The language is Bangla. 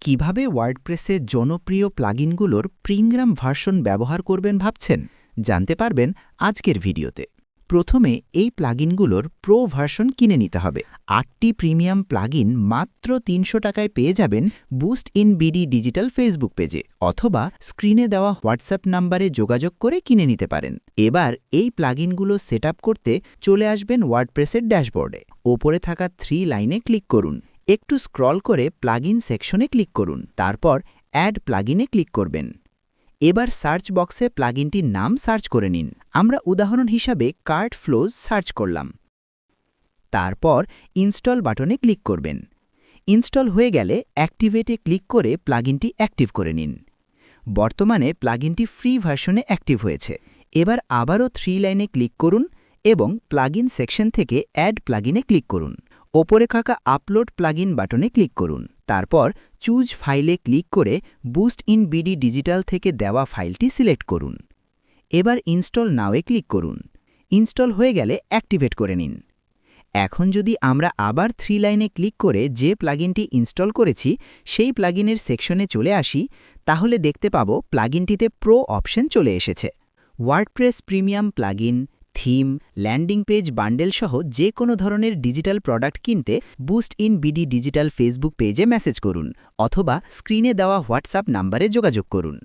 কিভাবে ওয়ার্ডপ্রেসে জনপ্রিয় প্লাগইনগুলোর প্রিমিয়াম ভার্সন ব্যবহার করবেন ভাবছেন? জানতে পারবেন আজকের ভিডিওতে। প্রথমে এই প্লাগইনগুলোর প্রো ভার্সন কিনে নিতে হবে। ৮টি প্রিমিয়াম প্লাগইন মাত্র ৩০০ টাকায় পেয়ে যাবেন boost in BD digital Facebook পেজে, অথবা স্ক্রিনে দেওয়া হোয়াটসঅ্যাপ নাম্বারে যোগাযোগ করে কিনে নিতে পারেন। এবার এই প্লাগইনগুলো সেটআপ করতে চলে আসবেন ওয়ার্ডপ্রেসের ড্যাশবোর্ডে। ওপরে থাকা 3 লাইনে ক্লিক করুন। একটু স্ক্রল করে প্লাগইন সেকশনে ক্লিক করুন। তারপর অ্যাড প্লাগইনে ক্লিক করবেন। এবার সার্চ বক্সে প্লাগইনটির নাম সার্চ করে নিন। আমরা উদাহরণ হিসাবে কার্ট ফ্লোজ সার্চ করলাম। তারপর ইনস্টল বাটনে ক্লিক করবেন। ইনস্টল হয়ে গেলে অ্যাক্টিভেটে ক্লিক করে প্লাগইনটি অ্যাক্টিভ করে নিন। বর্তমানে প্লাগইনটি ফ্রি ভার্সনে অ্যাক্টিভ হয়েছে। এবার আবারও 3 লাইনে ক্লিক করুন এবং প্লাগইন সেকশন থেকে অ্যাড প্লাগইনে ক্লিক করুন। ওপরে থাকা আপলোড প্লাগইন বাটনে ক্লিক করুন। তারপর চুজ ফাইলে ক্লিক করে বুস্ট ইন বিডি ডিজিটাল থেকে দেওয়া ফাইলটি সিলেক্ট করুন। এবার ইনস্টল নাওয়ে ক্লিক করুন। ইনস্টল হয়ে গেলে অ্যাক্টিভেট করে নিন। এখন যদি আমরা আবার 3 লাইনে ক্লিক করে যে প্লাগইনটি ইনস্টল করেছি সেই প্লাগইনের সেকশনে চলে আসি, তাহলে দেখতে পাবো প্লাগইনটিতে প্রো অপশন চলে এসেছে। WordPress premium plugin, theme, landing page bundle সহ যে কোনো ধরনের ডিজিটাল প্রোডাক্ট কিনতে boost in BD digital Facebook পেজে মেসেজ করুন, অথবা স্ক্রিনে দেওয়া হোয়াটসঅ্যাপ নাম্বারে যোগাযোগ করুন।